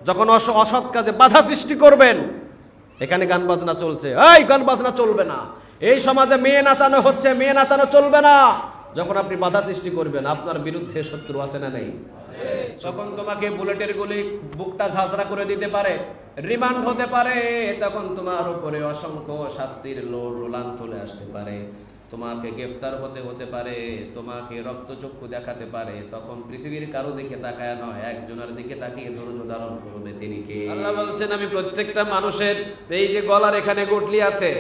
যখন অসৎ কাজে বাধা সৃষ্টি করবেন, এখানে গান বাজনা চলছে, এই গান বাজনা চলবে না, এই সমাজে মেয়ে নাচানো হচ্ছে, মেয়ে নাচানো চলবে না, যখন আপনি বাধা সৃষ্টি করবেন, আপনার বিরুদ্ধে শত্রু আছে না নেই? তখন তোমাকে বুলেটের গুলি বুকটা ঝাঁঝরা করে দিতে পারে, রিমান্ড হতে পারে, তখন তোমার উপরে অসংখ্য শাস্তির রোলান চলে আসতে পারে, তোমাকে গ্রেফতার হতে পারে, তোমাকে রক্তচক্ষু দেখাতে পারে। তখন পৃথিবীর কারো দিকে তাকায় নয়, একজনের দিকে তাকিয়ে ধৈর্য ধারণ করবে, তিনি কে? আল্লাহ বলছেন, আমি প্রত্যেকটা মানুষের এই যে গলার এখানে গুটলি আছে,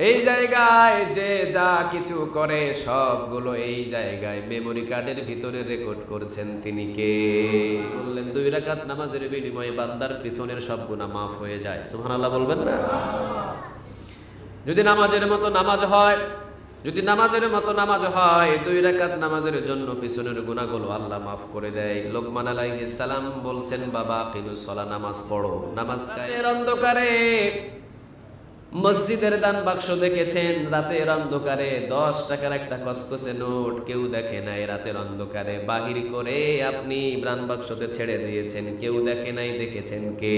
এই জায়গায় যে যা কিছু করে সবগুলো এই জায়গায় মেমোরি কার্ডের ভিতরে রেকর্ড করছেন, তিনি কে? বললেন 2 রাকাত নামাজের বিনিময়ে বান্দার পিছনের সব গুনাহ মাফ হয়ে যায়। সুবহানাল্লাহ বলবেন না? যদি নামাজের মতো নামাজ হয়, যদি নামাজের মতো নামাজ হয়, 2 রাকাত নামাজের জন্য পিছনের গুনাহগুলো আল্লাহ মাফ করে দেয়। লোকমান আলাইহিস সালাম বলছেন, বাবা আকিমুস সালাহ, নামাজ পড়ো। নামাজ কায়ের অন্ধকারে মসজিদের দান বাক্স দেখেছেন, রাতের অন্ধকারে 10 টাকার একটা কসকসে নোট কেউ দেখে নাই, রাতের অন্ধকারে বাহির করে আপনি দান বাক্সতে ছেড়ে দিয়েছেন, কেউ দেখে নাই, দেখেছেন কে?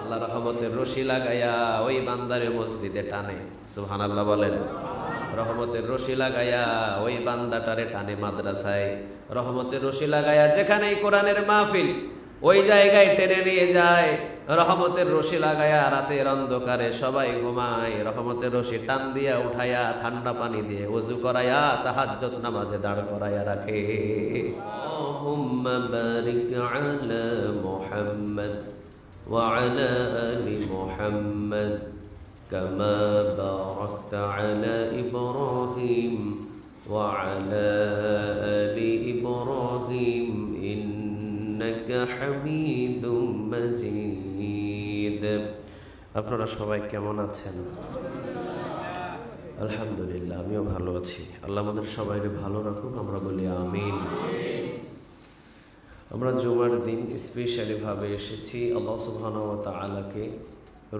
আল্লাহ রহমতের রশি লাগায়া ওই বান্দারে মসজিদে টানে। সুবহানাল্লাহ বলেন। রহমতের রশি লাগায়া ওই বান্দাটারে টানে মাদ্রাসায়, রহমতের রশি লাগায়া যেখানেই কোরআনের মাহফিল ওই জায়গায় টেনে নিয়ে যায়, রহমতের রশি লাগায়া রাতের অন্ধকারে সবাই ঘুমায়, রহমতের রশি টান দিয়া উঠায়া ঠান্ডা পানি দিয়ে ওযু করায়া তাহাজ্জুদ নামাজে দাঁড় করায়া রাখে। আল্লাহুম্মা বারিক আলা মুহাম্মাদ ওয়া আলা আলি মুহাম্মাদ কামা বারাকতা আলা ইব্রাহিম ওয়া আলা আলি ইব্রাহিম ইন্নাকা হামিদুম মাজিদ। আপনারা সবাই কেমন আছেন? আলহামদুলিল্লাহ, আমিও ভালো আছি। আল্লাহ আমাদের সবাইকে ভালো রাখুক, আমরা বলি আমিন। আমরা জুমার দিন স্পেশালি ভাবে এসেছি আল্লাহ সুবহানাহু ওয়া তাআলাকে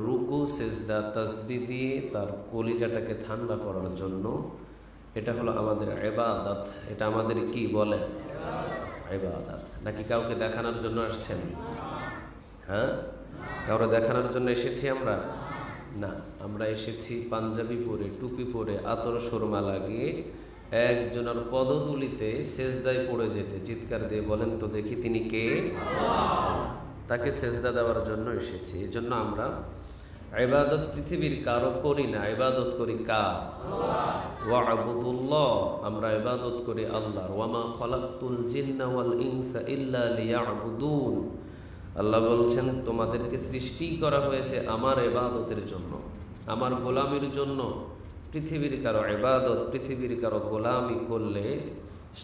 রুকু সেজদা তাসবিহ দিয়ে তার কলিজাটাকে ঠান্ডা করার জন্য। এটা হলো আমাদের ইবাদত। এটা আমাদের কি বলে? ইবাদত। নাকি কাউকে দেখানোর জন্য আসছেন? হ্যাঁ, কাউকে দেখানোর জন্য এসেছি আমরা? না, আমরা এসেছি পাঞ্জাবি পরে, টুপি পরে, আতর সুরমা লাগিয়ে একজনের পদধূলিতে সেজদায় পড়ে যেতে। চিৎকার দিয়ে বলেন তো দেখি, তিনি কে? তাকে সেজদা দেওয়ার জন্য এসেছি। এই জন্য আমরা ইবাদত পৃথিবীর কারো করি না, ইবাদত করি কার? ওয়া'বুদুল্লাহ, আমরা ইবাদত করি আল্লাহর। ওয়ামা খালাকতুল জিন্না ওয়াল ইনসা ইল্লা লিয়া'বুদুন। আল্লাহ বলছেন, তোমাদেরকে সৃষ্টি করা হয়েছে আমার ইবাদতের জন্য, আমার গোলামির জন্য। পৃথিবীর কারো ইবাদত, পৃথিবীর কারো গোলামি করলে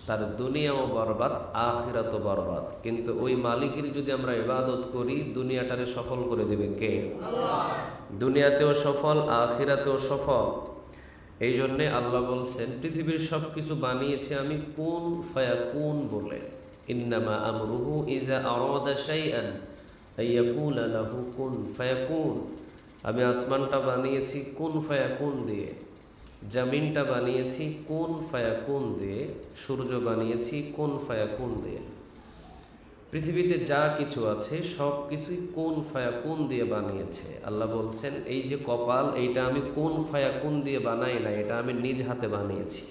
তার দুনিয়াও বরবাদ, আখিরাতও বরবাদ। কিন্তু ওই মালিকের যদি আমরা ইবাদত করি, দুনিয়াটারে সফল করে দেবে কে? আল্লাহ। দুনিয়াতেও সফল, আখিরাতেও সফল। এই জন্যে আল্লাহ বলছেন, পৃথিবীর সব কিছু বানিয়েছি আমি কুন ফায়াকুন বলে। ইন্নামা আমরুহু ইযা আরাদা শাইআন আইয়াকুলা লাহু কুন ফায়াকুন। আমি আসমানটা বানিয়েছি কুন ফায়াকুন দিয়ে, জমিনটা বানিয়েছি কুন ফায়াকুন দিয়ে, সূর্য বানিয়েছি কুন ফায়াকুন দিয়ে। পৃথিবীতে যা কিছু আছে সব কিছুই কুন ফায়াকুন দিয়ে বানিয়েছে। আল্লাহ বলছেন, এই যে কপাল, এইটা আমি কুন ফায়াকুন দিয়ে বানাই না, এটা আমি নিজ হাতে বানিয়েছি।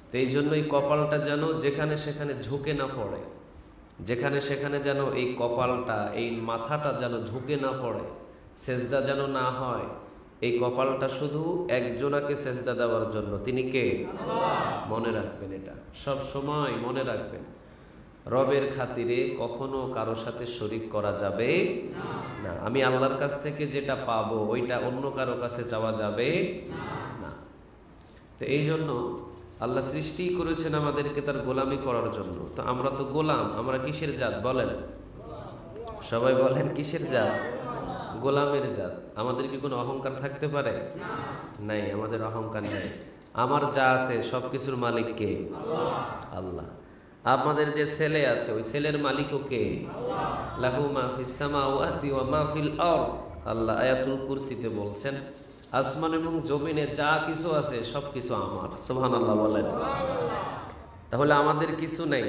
তো এই জন্য এই কপালটা যেন যেখানে সেখানে ঝুঁকে না পড়ে, যেখানে সেখানে যেন এই কপালটা, এই মাথাটা যেন ঝুঁকে না পড়ে, সেজদা যেন না হয়। এই কপালটা শুধু একজনাকে সেজদা দেওয়ার জন্য, তিনি কে? মনে রাখবেন, এটা সব সময় মনে রাখবেন। রবের খাতিরে কখনো কারো সাথে শরীক করা যাবে না। আমি আল্লাহর কাছ থেকে যেটা পাবো ওইটা অন্য কারো কাছে যাওয়া যাবে না। তো এই জন্য আল্লাহ সৃষ্টি করেছেন আমাদেরকে তার গোলামি করার জন্য। তো আমরা তো গোলাম, আমরা কিসের জাত বলেন? সবাই বলেন, কিসের জাত? গোলামের জাত। আমাদের কি কোনো অহংকার থাকতে পারে? নাই, আমাদের অহংকার নেই। আমার যা আছে সবকিছুর মালিক কে? আল্লাহ। আমাদের যে ছেলে আছে, ওই ছেলের মালিকও কে? লাহু মা ফিস সামাওয়াতি ওয়া মা ফিল আরদ। আল্লাহ আয়াতুল কুরসিতে বলছেন, আসমান এবং জমিনে যা কিছু আছে সবকিছু আমার। সুবহানাল্লাহ বলেন। তাহলে আমাদের কিছু নেই।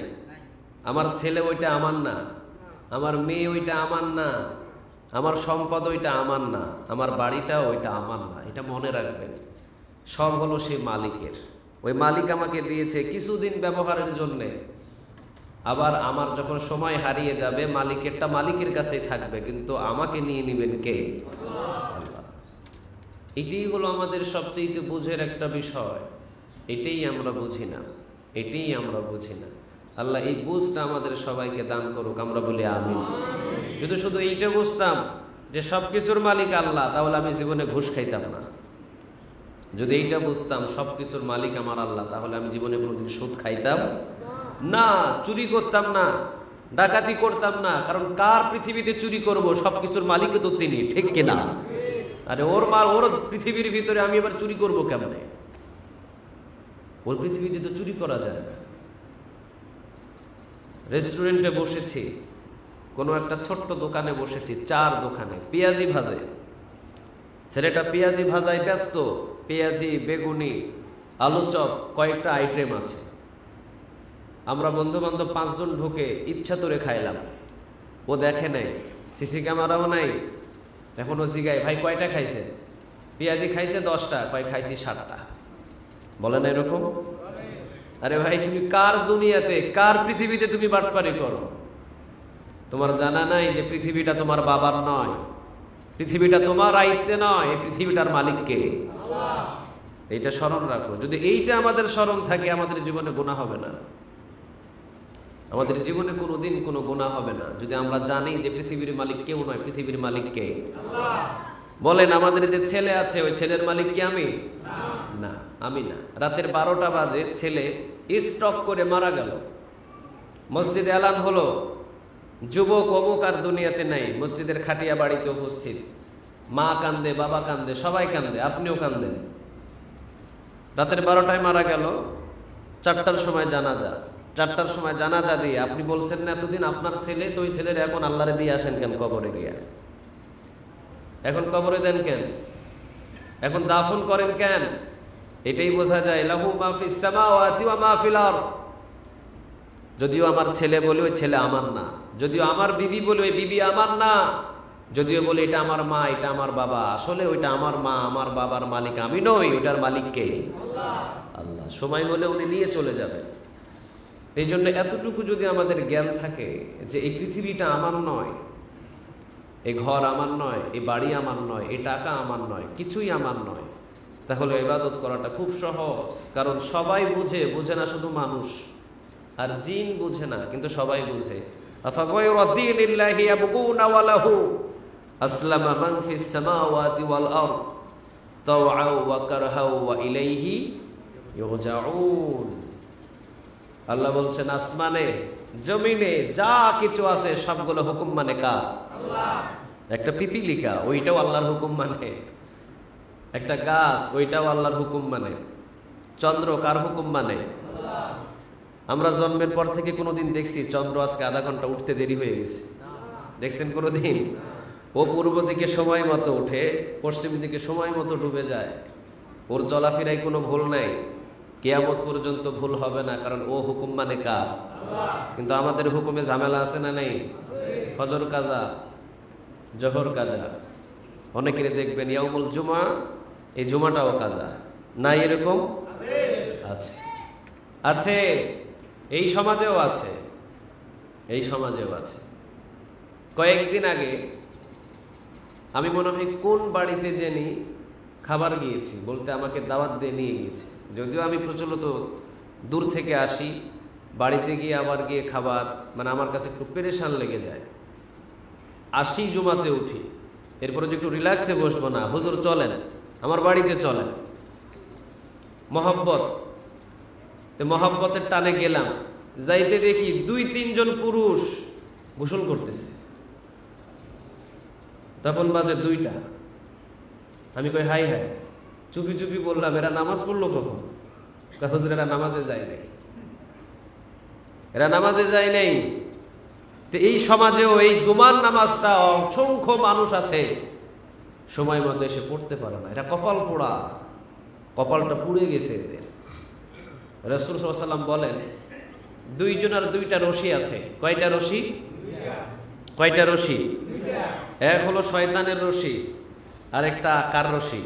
আমার ছেলে ওইটা আমার না, আমার মেয়ে ওইটা আমার না, আমার সম্পদ ওইটা আমার না, আমার বাড়িটা ওইটা আমার না। এটা মনে রাখবেন, সব হলো সেই মালিকের। ওই মালিক আমাকে দিয়েছে কিছুদিন ব্যবহারের জন্যে, আবার আমার যখন সময় হারিয়ে যাবে মালিকেরটা মালিকের কাছেই থাকবে, কিন্তু আমাকে নিয়ে নেবেন কে? আল্লাহ। এটাই হলো আমাদের সবচেয়ে বুঝের একটা বিষয়। এটাই আমরা বুঝি না, এটাই আমরা বুঝি না। আল্লাহ এই বুঝটা আমাদের সবাইকে দান করুক, আমরা বলি আমিন। যদি শুধু এইটা বুঝতাম যে সবকিছুর মালিক আল্লাহ, তাহলে আমি জীবনে ঘুষ খাইতাম না। যদি এইটা বুঝতাম সবকিছুর মালিক আমার আল্লাহ, তাহলে আমি জীবনে কোনোদিন সুদ খাইতাম না, চুরি করতাম না, ডাকাতি করতাম না। কারণ কার পৃথিবীতে চুরি করব? সবকিছুর মালিক তো তিনি, ঠিক কিনা? আরে ওর পৃথিবীর ভিতরে আমি এবার চুরি করব কেমনে? ওর পৃথিবীতে তো চুরি করা যায় না। রেস্টুরেন্টে বসেছি, কোনো একটা ছোট্ট দোকানে বসেছি, চার দোকানে পেঁয়াজি ভাজে, ছেলেটা পেঁয়াজি ভাজায় ব্যস্ত। পেঁয়াজি, বেগুনি, আলু চপ, কয়েকটা আইটেম আছে। আমরা বন্ধু বান্ধব 5 জন ঢুকে ইচ্ছা করে খাইলাম। ও দেখে নাই, সিসি ক্যামেরাও নাই। এখন ও জিগায়, ভাই কয়টা খাইছে? পেঁয়াজি খাইছে 10টা, কয় খাইছি 7টা। বলে না এরকম? আরে ভাই, তুমি কার দুনিয়াতে, কার পৃথিবীতে তুমি বাটপারি করো? তোমার জানা নাই যে পৃথিবীটা তোমার বাবার নয়, পৃথিবীটা তোমার আয়ত্তে নয়, এই পৃথিবীটার মালিক কে? আল্লাহ। এইটা স্মরণ রাখো। যদি এইটা আমাদের স্মরণ থাকে, আমাদের জীবনে গুনাহ হবে না। আমাদের জীবনে কোনোদিন কোনো গুনাহ হবে না যদি আমরা জানি যে পৃথিবীর মালিক কেউ নয়, পৃথিবীর মালিক কে? আল্লাহ। বলেন, আমাদের যে ছেলে আছে ওই ছেলের মালিক কি আমি? না, আমি না। রাতের 12টা বাজে ছেলে স্ট্রোক করে মারা গেল। মসজিদে এলান হলো, যুবক অমুক আর দুনিয়াতে নাই, মসজিদের খাটিয়া বাড়িতে উপস্থিত। মা কান্দে, বাবা কান্দে, সবাই কান্দে, আপনিও কান্দেন। রাতের 12টায় মারা গেল। 4টার সময় জানাজা। 4টার সময় জানাজা দিয়ে আপনি বলছেন না এতদিন আপনার ছেলে, তো ওই ছেলের এখন আল্লাহরে দিয়ে আসেন কেন কবরে গিয়া? এখন কবরে দেন কেন? এখন দাফন করেন কেন? এটাই বোঝা যায়, লাহু মা ফিস সামাওয়াতি ওয়া মা ফিল আরদ। যদিও আমার ছেলে বলে ওই ছেলে আমার না, যদিও আমার বিবি বলে ওই বিবি আমার না, যদিও বলে এটা আমার মা, এটা আমার বাবা, আসলে ওইটা আমার মা আমার বাবার মালিক আমি নই, ওইটার মালিক কে? আল্লাহ। আল্লাহ। সময় হলে উনি নিয়ে চলে যাবেন। এই জন্য এতটুকু যদি আমাদের জ্ঞান থাকে যে এই পৃথিবীটা আমার নয়, এই ঘর আমার নয়, এই বাড়ি আমার নয়, এই টাকা আমার নয়, কিছুই আমার নয়, তাহলে ইবাদত করাটা খুব সহজ। কারণ সবাই বুঝে, বুঝে না শুধু মানুষ, আর জিন বুঝে না, কিন্তু সবাই বুঝে। আফাগায়রা দীনিল্লাহি ইয়াবগুনা ওয়া লাহু আসলামা মান ফিস সামাওয়াতি ওয়াল আরদ তাওআও ওয়া কারহাও ওয়া ইলাইহি ইরজাউন। আল্লাহ বলছেন, আসমানে জমিনে যা কিছু আছে সবগুলো হুকুম মানে কার? আল্লাহ। একটা পিপিলিকা, ওইটাও আল্লাহর হুকুম মানে। একটা গাছ, ওইটাও আল্লাহর হুকুম মানে। চন্দ্র কার হুকুম মানে? আল্লাহ। আমরা জন্মের পর থেকে কোনোদিন দেখছি চন্দ্র আজকে আধা ঘন্টা উঠতে দেরি হয়ে গেছে? দেখছেন কোনোদিন? ও পূর্ব দিকে সময় মতো উঠে, পশ্চিম দিকে সময় মতো ডুবে যায়। ওর চলাফেরায় কোনো ভুল নাই, কিয়ামত পর্যন্ত ভুল হবে না, কারণ ও হুকুম মানে কার? আল্লাহ। কিন্তু আমাদের হুকুমে ঝামেলা আছে না নেই? ফজর কাজা, জোহর কাজা, অনেকের দেখবেন ইয়াউমুল জুমা, এই জুমাটাও কাজা নাই, এরকম আছে, আছে। এই সমাজেও আছে, এই সমাজেও আছে। কয়েকদিন আগে আমি মনে হয় কোন বাড়িতে জেনি খাবার গিয়েছি, বলতে আমাকে দাওয়াত দিয়ে নিয়ে গিয়েছি। যদিও আমি প্রচলিত দূর থেকে আসি, বাড়িতে গিয়ে আবার গিয়ে খাবার, মানে আমার কাছে একটু পেরেশান লেগে যায়। আসি, জুমাতে উঠি, এরপরে যে একটু রিল্যাক্সে বসবো না, হুজুর চলেন আমার বাড়িতে চলেন, মহব্বত, মহব্বতের টানে গেলাম। যাইতে দেখি 2-3 জন পুরুষ গোসল করতেছে। তখন বাজে 2টা। আমি কই হাই হাই, চুপি চুপি বললাম, এরা নামাজ পড়লো কখন? হুজুর এরা নামাজে যায় নাই, এরা নামাজে যায় নাই। তো এই সমাজেও এই জুমার নামাজটা অসংখ্য মানুষ আছে সময় মতো এসে পড়তে পারে না। এরা কপাল পোড়া, কপালটা পুড়ে গেছে এদের। রাসূল সাল্লাল্লাহু আলাইহি ওয়াসাল্লাম বলেন, 2 জনের 2টা রশি আছে। কয়টা রশি? কয়টা রশি? এক হলো শয়তানের রশি, আর একটা কার রশি?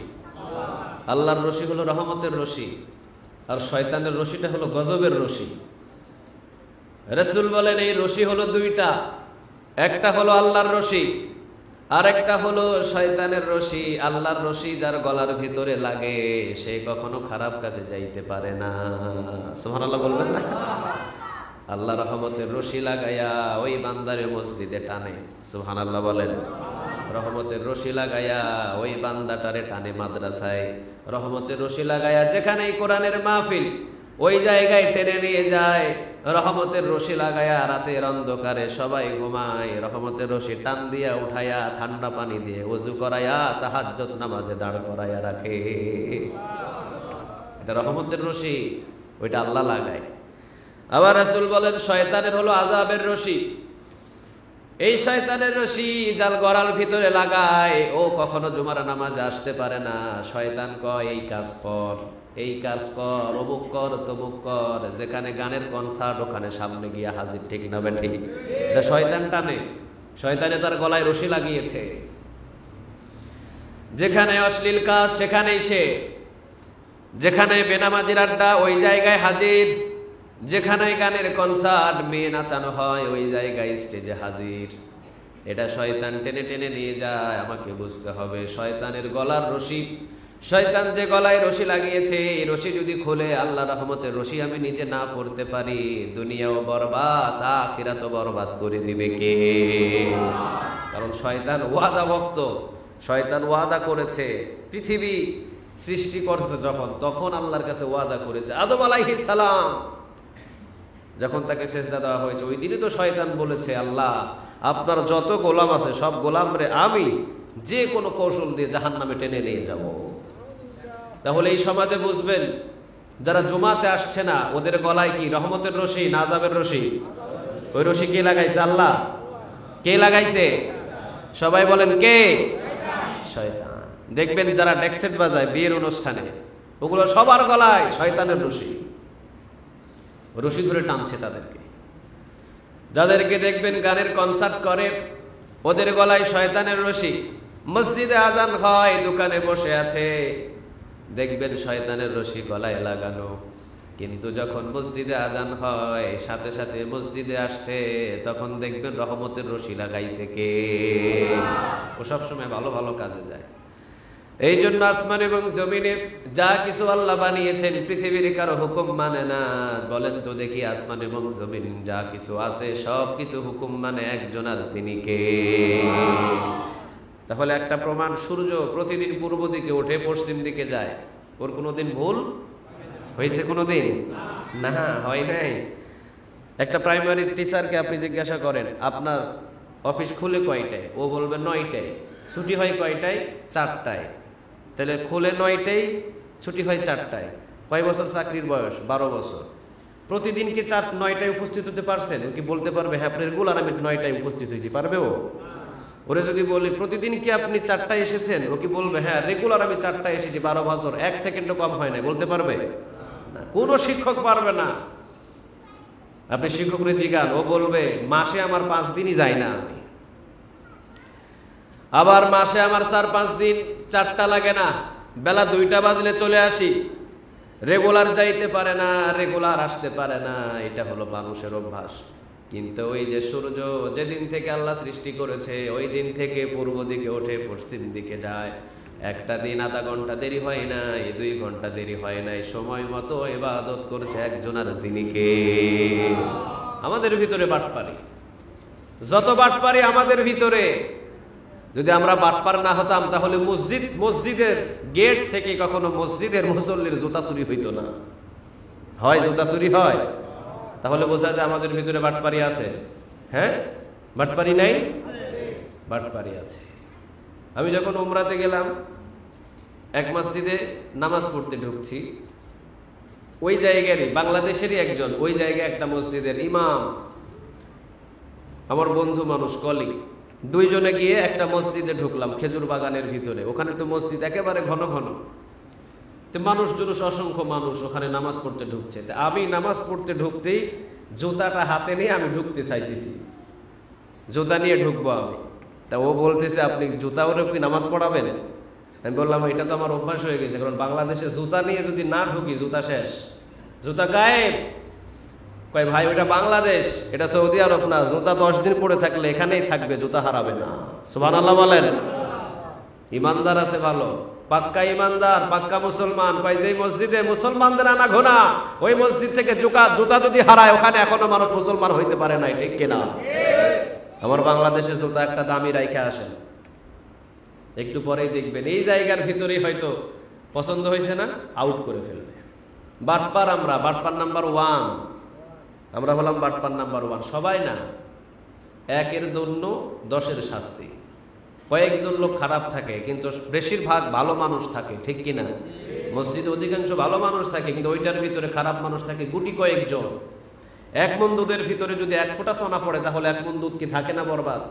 আল্লাহর রশি হলো রহমতের রশি, আর শয়তানের রশিটা হলো গজবের রশি। রাসূল বলেন এই রশি হলো দুইটা, একটা হলো আল্লাহর রশি আর একটা হলো শয়তানের রশি। আল্লাহর রশি যার গলার ভিতরে লাগে সে কখনো খারাপ কাজে যাইতে পারে না। সুবহানাল্লাহ বলবেন না? আল্লাহ রহমতের রশি লাগাইয়া ওই বান্দারে মসজিদে টানে। সুবহানাল্লাহ বলেন। রহমতের রশি লাগাইয়া ওই বান্দাটারে টানে মাদ্রাসায়। রহমতের রশি লাগাইয়া যেখানেই কোরআনের মাহফিল ওই জায়গায় টেনে নিয়ে যায়। রহমতের রশি লাগাইয়া রাতের অন্ধকারে সবাই ঘুমায়, রহমতের রশি টান দিয়া উঠাইয়া ঠান্ডা পানি দিয়ে ওযু করাইয়া তাহাজ্জুদ নামাজে দাঁড় করাইয়া রাখে। এটা রহমতের রশি, ওইটা আল্লাহ লাগায়। আবার রাসূল বলেন শয়তানের হলো আযাবের রশি। এই শয়তানের রশি যার গলার ভিতরে লাগায় ও কখনো জুমার নামাজে আসতে পারে না। শয়তান কয় এই কাজ কর, এই কাজ কর, অমুক কর, তমুক কর। যেখানে গানের কনসার্ট ওখানে সামনে গিয়া হাজির, ঠিক না বেঠিক? এটা শয়তান টানে, শয়তানে তার গলায় রশি লাগিয়েছে। যেখানে অশ্লীল কাজ সেখানেই সে, যেখানে বেনামাজির আড্ডা ওই জায়গায় হাজির, যেখানে গানের কনসার্ট মেয়ে নাচানো হয় ওই জায়গায় স্টেজে হাজির। এটা শয়তান টেনে টেনে নিয়ে যায়। আমাকে বুঝতে হবে শয়তানের গলার রশি, শয়তান যে গলায় রশি লাগিয়েছে এই রশি যদি খুলে আল্লাহ রহমতের রশি আমি নিজে না পড়তে পারি, দুনিয়াও বরবাদ আখিরাতও বরবাদ করে দিবে কে? কারণ শয়তান ওয়াদা ভক্ত, শয়তান ওয়াদা করেছে। পৃথিবী সৃষ্টি করছে যখন, তখন আল্লাহর কাছে ওয়াদা করেছে। আদম আলাইহিস সালাম যখন তাকে সেজদা দেওয়া হয়েছে ওই দিনই তো শয়তান বলেছে আল্লাহ আপনার যত গোলাম আছে সব গোলামরে আমি যে কোনো কৌশল দিয়ে জাহান্নামে টেনে নিয়ে যাব। তাহলে এই সমাজে বুঝবেন যারা জুমাতে আসছে না ওদের গলায় কি রহমতের রশি না আযাবের রশি? ওই রশি কে লাগাইছে? আল্লাহ। কে লাগাইছে? সবাই বলেন কে? শয়তান। দেখবেন যারা ডেক্সেট বাজায় বিয়ের অনুষ্ঠানে ওগুলো সবার গলায় শয়তানের রশি, রশি ধরে টানছে তাদেরকে। যাদেরকে দেখবেন গানের কনসার্ট করে ওদের গলায় শয়তানের রশি। মসজিদে আজান হয়, দোকানে বসে আছে, দেখবেন শয়তানের রশি গলায় লাগানো। কিন্তু যখন মসজিদে আজান হয় সাথে সাথে মসজিদে আসছে তখন দেখবেন রহমতের রশি লাগাইছে কে? ও সবসময় ভালো ভালো কাজে যায়। এই জন্য আসমান এবং জমিনে যা কিছু আল্লাহ বানিয়েছেন পৃথিবীর কারো হুকুম মানে না। বলেন তো দেখি আসমান এবং জমিন যা কিছু আছে সব কিছু হুকুম মানে একজন, আর তিনি কে? তাহলে একটা প্রমাণ, সূর্য প্রতিদিন পূর্ব দিকে ওঠে পশ্চিম দিকে যায়, ওর কোনোদিন ভুল হয়েছে? কোনোদিন না, হয় নাই। একটা প্রাইমারি টিচারকে আপনি জিজ্ঞাসা করেন আপনার অফিস খুলে কয়টায়, ও বলবে 9টায়। ছুটি হয় কয়টায়? 4টায়। তাহলে খুলে 9টায়, ছুটি হয় 4টায়। কয় বছর চাকরির বয়স? 12 বছর। প্রতিদিন কি 9টায় উপস্থিত হতে পারছেন? ও কি বলতে পারবে হ্যাঁ আপনার রেগুলার আমি 9টায় উপস্থিত হয়েছি? পারবে ও? ওরে যদি বলি প্রতিদিন কি আপনি 4টায় এসেছেন, ও কি বলবে হ্যাঁ রেগুলার আমি 4টায় এসেছি, 12 বছর 1 সেকেন্ডও কম হয় না? বলতে পারবে না, কোনো শিক্ষক পারবে না। আপনি শিক্ষকরে জিজ্ঞান, ও বলবে মাসে আমার 5 দিনই যাই না আমি, আবার মাসে আমার 4-5 দিন 4টা লাগে না, বেলা 2টা বাজলে চলে আসি। রেগুলার যাইতে পারে না, রেগুলার আসতে পারে না, এটা হলো মানুষের অভ্যাস। কিন্তু ওই যে সূর্য যেদিন থেকে আল্লাহ সৃষ্টি করেছে ওই দিন থেকে পূর্ব দিকে ওঠে পশ্চিম দিকে যায়, একটা দিন আধা ঘন্টা দেরি হয় না, 2 ঘন্টা দেরি হয় নাই, সময় মতো ইবাদত করছে একজন, আর তিনি কে? আমাদের ভিতরে বাটপারি, যত বাটপারি আমাদের ভিতরে। যদি আমরা বাটপার না হতাম তাহলে মসজিদের গেট থেকে কখনো মসজিদের মুসল্লির জুতা চুরি হইতো না। হয় জুতা চুরি হয়? তাহলে বোঝা যায় আমাদের ভিতরে বাটপারি আছে। হ্যাঁ, বাটপারি নাই? বাটপারি আছে। আমি যখন উমরাতে গেলাম এক মসজিদে নামাজ পড়তে ঢুকছি, ওই জায়গারই বাংলাদেশেরই একজন, ওই জায়গায় একটা মসজিদের ইমাম, আমার বন্ধু মানুষ, কলিগ, 2 জনে গিয়ে একটা মসজিদে ঢুকলাম খেজুর বাগানের ভিতরে। ওখানে তো মসজিদ একেবারে ঘন ঘন, তো মানুষ জুলুস, অসংখ্য মানুষ ওখানে নামাজ পড়তে ঢুকছে। আমি নামাজ পড়তে ঢুকতেই জুতাটা হাতে নিয়ে আমি ঢুকতে চাইতেছি, জুতা নিয়ে ঢুকবো আমি। তা ও বলতেছে আপনি জুতা ওরে কি নামাজ পড়াবেন? আমি বললাম এটা তো আমার অভ্যাস হয়ে গেছে, কারণ বাংলাদেশে জুতা নিয়ে যদি না ঢুকি জুতা শেষ, জুতা গায়েব। কয় ভাই ওটা বাংলাদেশ, এটা সৌদি আরব না, জুতা 10 দিন পরে থাকলে এখানেই থাকবে, জুতা হারাবে না। সুবহানাল্লাহ বলেন। ইমানদার আছে ভালো, পাক্কা ইমানদার, পাক্কা মুসলমান। কয় যে মসজিদে মুসলমানদের আনা ঘোনা, ওই মসজিদ থেকে জুতা যদি হারায় ওখানে এখনো মানুষ মুসলমান হইতে পারে না, ঠিক কিনা? আমার বাংলাদেশে জুতা একটা দামি রাইখা আসেন, একটু পরেই দেখবেন এই জায়গার ভিতরেই হয়তো পছন্দ হয়েছে না, আউট করে ফেলবে। বাটপার আমরা, বাটপার নাম্বার 1, আমরা হলাম বাটপার নাম্বার 1। সবাই না, 1-এর দণ্ড 10-এর শাস্তি। কয়েকজন লোক খারাপ থাকে কিন্তু বেশিরভাগ ভালো মানুষ থাকে, ঠিক কিনা? মসজিদে অধিকাংশ ভালো মানুষ থাকে কিন্তু ওইটার ভিতরে খারাপ মানুষ থাকে গুটি কয়েকজন। 1 মণ দুধের ভিতরে যদি 1 ফোঁটা সোনা পড়ে তাহলে 1 মণ দুধ কি থাকে না বরবাদ?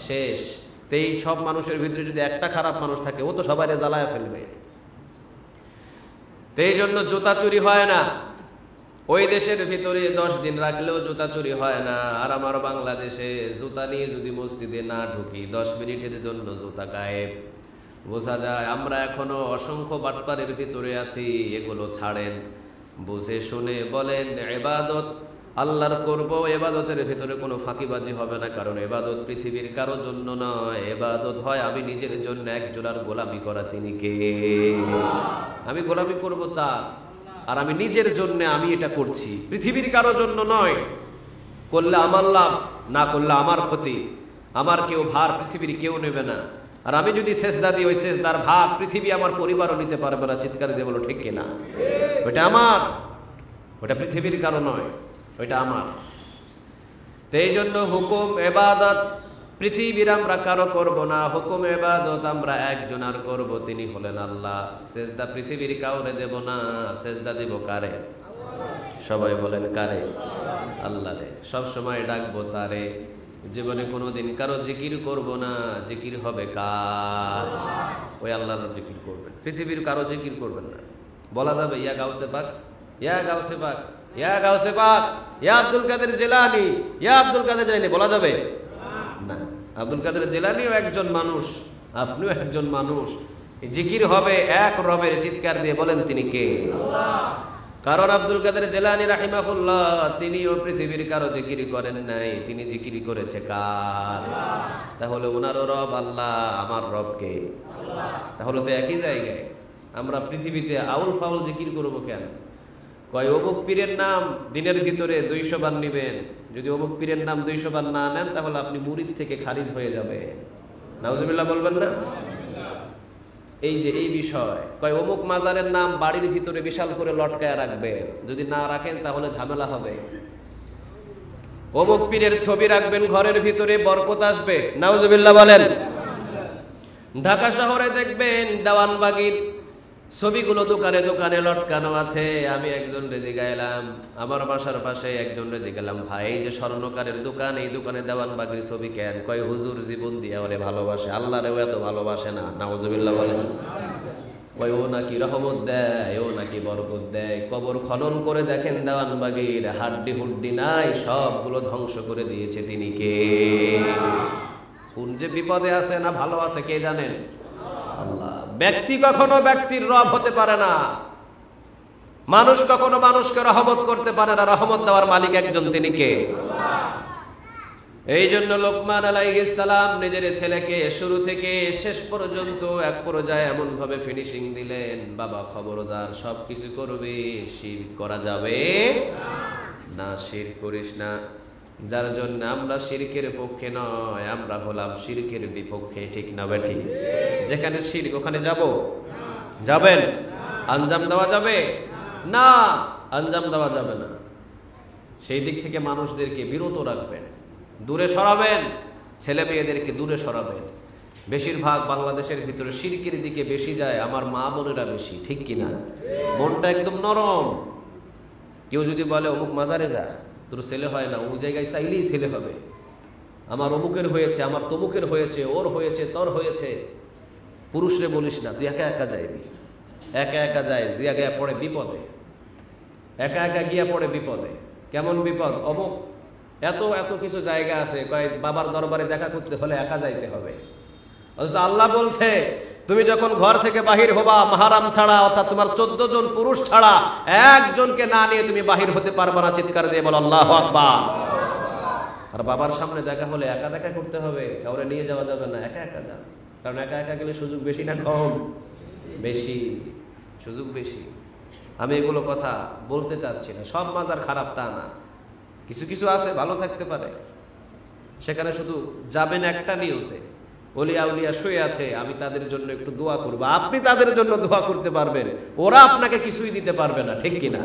শেষ। এই সব মানুষের ভিতরে যদি একটা খারাপ মানুষ থাকে ও তো সবাই জ্বালায় ফেলবে। এই জন্য জুতা চুরি হয় না। ওই দেশের ভিতরে 10 দিন রাখলেও জুতা চুরি হয় না। আর আমার বাংলাদেশে জুতা নিয়ে যদি মসজিদে না ঢুকি 10 মিনিটের জন্য জুতা গায়েব। বোঝা যায় আমরা এখনো অসংখ্য বাটপারের ভিতরে আছি। এগুলো ছাড়েন, বুঝে শুনে বলেন ইবাদত আল্লাহর করব। ইবাদতের ভিতরে কোনো ফাঁকিবাজি হবে না, কারণ ইবাদত পৃথিবীর কারো জন্য নয়। ইবাদত হয় আমি নিজের জন্য একজনের গোলামি করা, তিনি কে? আমি গোলামি করব তার, আর আমি নিজের জন্য আমি এটা করছি, পৃথিবীর কারো জন্য নয়। করলে আমার লাভ, না করলে আমার ক্ষতি। আমার কেউ ভার পৃথিবীর কেউ নেবে না। আর আমি যদি সেজদা দিই ওই সেজদার ভাগ পৃথিবী আমার পরিবারও নিতে পারবে না। চিৎকার দিয়ে বলো ঠিক কিনা? ওইটা আমার, ওটা পৃথিবীর কারো নয়, ওইটা আমার। তো এই জন্য হুকুম ইবাদত পৃথিবীর আমরা কারো করব না। হুকুম ইবাদত আমরা একজনের করব, তিনি হলেন আল্লাহ। সেজদা পৃথিবীর কাউরে দেব না, সেজদা দেব কারে? সবাই বলেন কারে? আল্লাহরে। সব সময় ডাকবো তারে। জীবনে কোনোদিন কারো জিকির করব না, জিকির হবে কার? ওই আল্লাহর জিকির করবেন, পৃথিবীর কারো জিকির করবেন না। বলা যাবে ইয়া গাউসে পাক, ইয়া গাউসে পাক, ইয়া গাউসে পাক, ইয়া আব্দুল কাদের জিলানী, ইয়া আব্দুল কাদের জিলানী বলা যাবে না। আব্দুল কাদের জিলানীও একজন মানুষ, আপনিও একজন মানুষ। জিকির হবে এক রবের। চিৎকার দিয়ে বলেন তিনি কে? আল্লাহ। কারণ আব্দুল কাদের জিলানী রাহিমাহুল্লাহ তিনিও পৃথিবীর কারো জিকির করেন নাই, তিনি জিকির করেছে কার? তাহলে ওনারও রব আল্লাহ, আমার রব কে? আল্লাহ। তাহলে তো একই জায়গায়। আমরা পৃথিবীতে আউল ফাউল জিকির করবো কেন? কয় অমুক পীরের নাম দিনের ভিতরে 200 বার নিবেন। যদি অমুক পীরের নাম 200 বার না নেন তাহলে আপনি মুরিদ থেকে খারিজ হয়ে যাবে। নাউজুবিল্লাহ বলবেন না? এই যে এই বিষয়, কয় অমুক মাজারের নাম বাড়ির ভিতরে বিশাল করে লটকায় রাখবেন, যদি না রাখেন তাহলে ঝামেলা হবে। অমুক পীরের ছবি রাখবেন ঘরের ভিতরে, বরকত আসবে। নাউজুবিল্লাহ বলেন। ঢাকা শহরে দেখবেন দেওয়ানবাগির ছবিগুলো দোকানে দোকানে লটকানো আছে। আমি একজন রেজি গাইলাম, আমার বাসার পাশে একজন রেজি গেলাম, ভাই এই যে স্বর্ণকারের দোকান, এই দোকানে দেওয়ানবাগির ছবি কেন? কয় হুজুর জীবন দিয়ে ওরে ভালোবাসে, আল্লাহরেও এত ভালোবাসে না। নাউজুবিল্লাহ বলেন। কয় ও নাকি রহমত দেয়, ও নাকি বরকত দেয়। কবর খনন করে দেখেন দেওয়ানবাগির হাড্ডি হুড্ডি নাই, সবগুলো ধ্বংস করে দিয়েছে তিনি কে? কোন যে বিপদে আছে না ভালো আছে কে জানেন? আল্লাহ। ব্যক্তি কখনো ব্যক্তির রব হতে পারে না, মানুষ কখনো মানুষকে রহমত করতে পারে না। রহমত দেওয়ার মালিক একজন, তিনি কে? আল্লাহ। এই জন্য লোকমান আলাইহিস সালাম নিজের ছেলেকে শুরু থেকে শেষ পর্যন্ত এক পর্যায়ে এমন ভাবে ফিনিশিং দিলেন, বাবা খবরদার, সবকিছু করবে, শিরক করা যাবে না, শিরক করিস না। যার জন্য আমরা শিরকের পক্ষে নয়, আমরা হলাম শিরকের বিপক্ষে, ঠিক না বেঠিক? যেখানে শিরক ওখানে যাব? যাবেন? আঞ্জাম দেওয়া যাবে না, আঞ্জাম দেওয়া যাবে না। সেই দিক থেকে মানুষদেরকে বিরত রাখবেন, দূরে সরাবেন, ছেলে মেয়েদেরকে দূরে সরাবেন। বেশিরভাগ বাংলাদেশের ভিতরে শিরকের দিকে বেশি যায়, আমার মা বোনেরা বেশি, ঠিক কিনা? মনটা একদম নরম। কেউ যদি বলে অমুক মাজারে যা, তোর ছেলে হয় না, অমুক জায়গায় চাইলেই ছেলে হবে, আমার অমুকের হয়েছে, আমার তমুকের হয়েছে, ওর হয়েছে, তোর হয়েছে। পুরুষরে বলিস না, তুই একা একা যাইবি। একা একা যায়, গিয়া গিয়া পড়ে বিপদে, একা একা গিয়া পড়ে বিপদে। কেমন বিপদ? অমুক এত এত কিছু জায়গা আছে, কয় বাবার দরবারে দেখা করতে হলে একা যাইতে হবে। অথচ আল্লাহ বলছে তুমি যখন ঘর থেকে বাহির হবা মাহরাম ছাড়া, অর্থাৎ তোমার 14 জন পুরুষ ছাড়া একজনকে না নিয়ে তুমি বাহির হতে পারবে না। চিৎকার দিয়ে বলো আল্লাহু আকবার। আর বাবার সামনে দেখা হলে একা দেখা করতে হবে, কাউরে নিয়ে যাওয়া যাবে না, একা একা যান। কারণ একা একা গেলে সুযোগ বেশি না কম? বেশি, সুযোগ বেশি। আমি এগুলো কথা বলতে চাচ্ছি না, সব মাজার খারাপ তা না, কিছু কিছু আছে ভালো থাকতে পারে, সেখানে শুধু যাবেন একটা নিয়তে, ওলিয়া উলিয়া শুয়ে আছে আমি তাদের জন্য একটু দোয়া করবো। আপনি তাদের জন্য দোয়া করতে পারবেন, ওরা আপনাকে কিছুই দিতে পারবে না, ঠিক কিনা?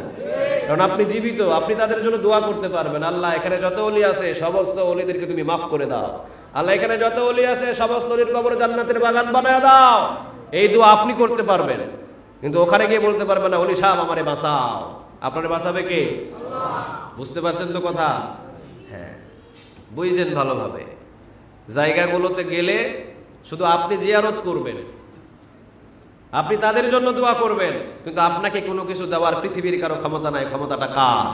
কারণ আপনি জীবিত, আপনি তাদের জন্য দোয়া করতে পারবেন। আল্লাহ এখানে যত ওলি আছে সমস্ত ওলিদেরকে তুমি মাফ করে দাও। আল্লাহ এখানে যত ওলি আছে সমস্ত ওলির কবরে জান্নাতের বাগান বানায় দাও। এই দোয়া আপনি করতে পারবেন, কিন্তু ওখানে গিয়ে বলতে পারবে না ওলি সাহেব আমারে বাঁচাও। আপনারে বাঁচাবে কে? বুঝতে পারছেন তো কথা? হ্যাঁ, বুঝছেন ভালোভাবে। জায়গাগুলোতে গেলে শুধু আপনি জিয়ারত করবেন, আপনি তাদের জন্য দোয়া করবেন, কিন্তু আপনাকে কোনো কিছু দেওয়ার পৃথিবীর কারো ক্ষমতা নাই। ক্ষমতাটা কার?